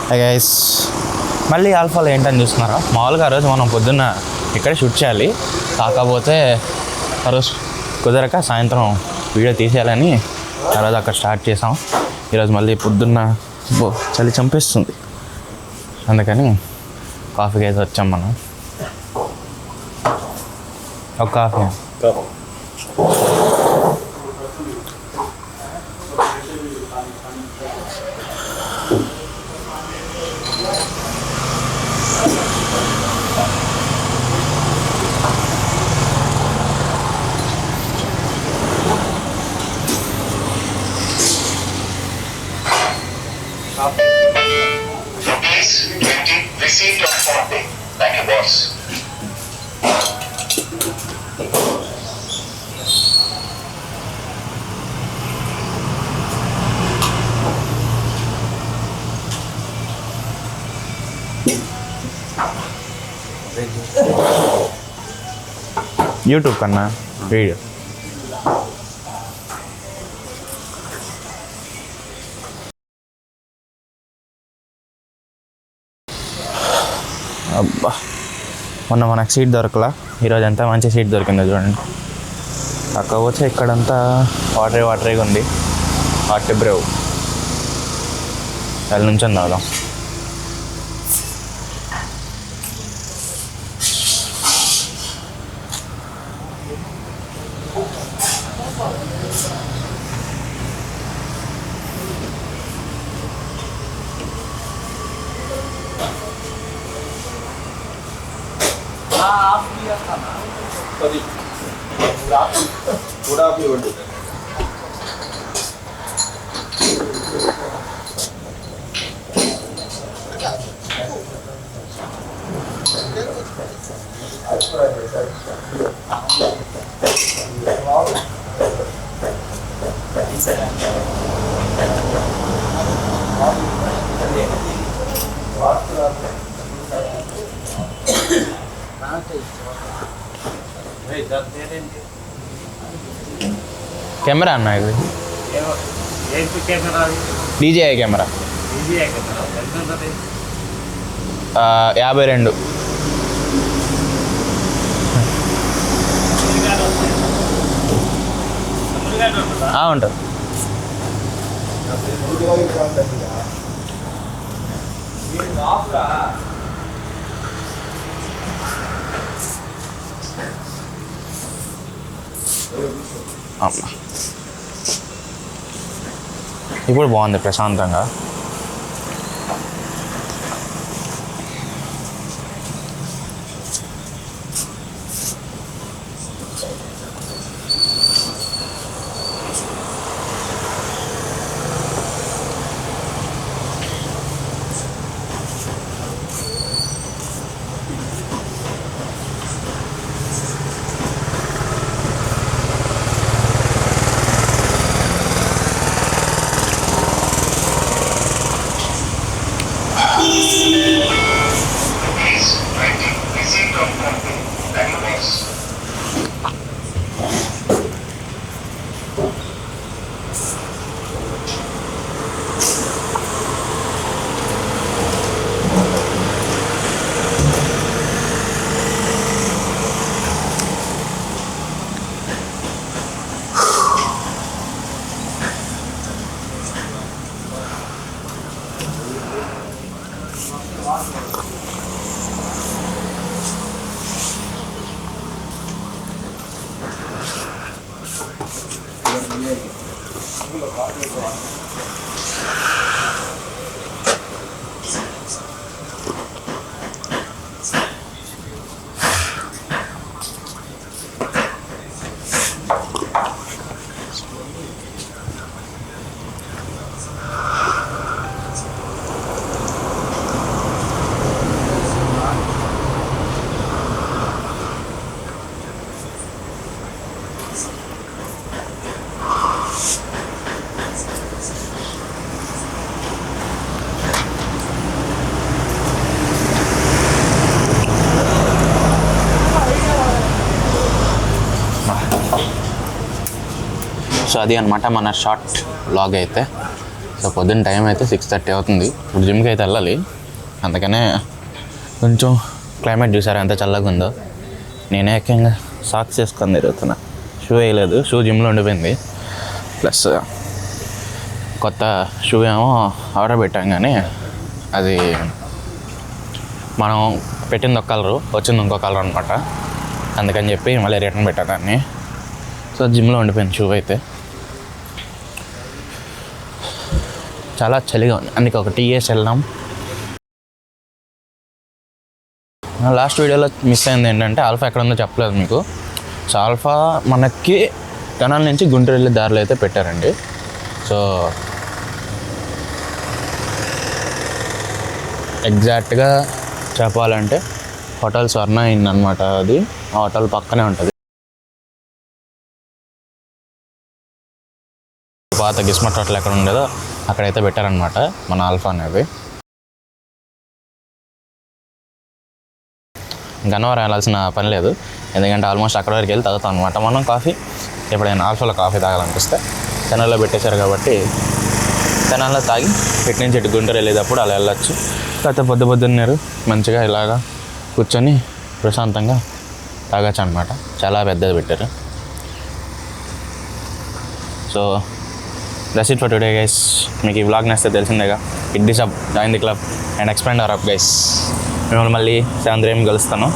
Hi guys, మళ్ళీ ఆల్ఫాలో ఏంటని చూస్తున్నారా? మామూలుగా ఆ రోజు మనం పొద్దున్న ఇక్కడే షూట్ చేయాలి, కాకపోతే ఆ రోజు కుదరక సాయంత్రం వీడియో తీసేయాలని ఆ రోజు అక్కడ స్టార్ట్ చేసాం. ఈరోజు మళ్ళీ పొద్దున్న చలి చంపేస్తుంది, అందుకని కాఫీకి అయితే వచ్చాం మనం. ఒక coffee. Receipt of phone. Thank you, boss. YouTube కన్నా వీడియో అబ్బా, మొన్న మనకు సీట్ దొరకలా, ఈరోజు ఎంత మంచి సీట్ దొరికిందో చూడండి. కాకపోతే ఇక్కడంతా వాటరీగా ఉంది. హాట్ బ్రేవ్ వెళ్ళి నుంచి తాగుదాం. కెమెరా అన్న, ఇది డీజీఐ కెమెరా 52. ఉంటుంది. ఇప్పుడు బాగుంది ప్రశాంతంగా. Receipt of phone. Thank you, boss. So అది అనమాట మన షార్ట్ వ్లాగ్ అయితే. సో పొద్దున్న టైం అయితే 6:30 అవుతుంది. ఇప్పుడు జిమ్కి అయితే వెళ్ళాలి. అందుకనే కొంచెం క్లైమేట్ చూసారా ఎంత చల్లగా ఉందో. నేనే ఏకంగా సాక్స్ వేసుకొని తిరుగుతున్నా. షూ వేయలేదు, షూ జిమ్లో ఉండిపోయింది. ప్లస్ కొత్త షూ ఏమో ఆర్డర్ పెట్టాం, కానీ అది మనం పెట్టింది ఒక కలరు, వచ్చింది ఇంకో కలర్ అనమాట. అందుకని చెప్పి మళ్ళీ రిటర్న్ పెట్టా దాన్ని. సో జిమ్లో ఉండిపోయింది షూ అయితే. చాలా చలిగా ఉంది, అందుకే ఒక టీ వేసి వెళ్దాం. లాస్ట్ వీడియోలో మిస్ అయింది ఏంటంటే ఆల్ఫా ఎక్కడ ఉందో చెప్పలేదు మీకు. సో ఆల్ఫా మనకి తెనాల నుంచి గుంటూరు వెళ్ళే దారిలో అయితే పెట్టారండి. సో ఎగ్జాక్ట్గా చెప్పాలంటే హోటల్ స్వర్ణ ఇన్ అనమాట. అది ఆ హోటల్ పక్కనే ఉంటుంది. పాత గిస్మట్ హోటల్ ఎక్కడ ఉండేదో అక్కడైతే పెట్టారనమాట మన ఆల్ఫా అనేది. గన్నవరం వెళ్ళాల్సిన పని లేదు, ఎందుకంటే ఆల్మోస్ట్ అక్కడ వరకు వెళ్ళి తాగుతాం అనమాట మనం కాఫీ. ఎప్పుడైనా ఆల్ఫాలో కాఫీ తాగాలనిపిస్తే తెనాల్లో పెట్టేశారు కాబట్టి తెనాల్లో తాగి ఇటు నుంచి ఇటు గుంటూరు వెళ్ళేటప్పుడు అలా వెళ్ళొచ్చు. కాకపోతే పొద్దున్నారు మంచిగా ఇలాగా కూర్చొని ప్రశాంతంగా తాగొచ్చు అనమాట. చాలా పెద్దది పెట్టారు. So that's it for today guys. మీకు ఈ వ్లాగ్ నచ్చితే తెలిసిందేగా. Hit this up, join the club and expand our up guys. మిమ్మల్ని మళ్ళీ 7 AM కలుస్తాను.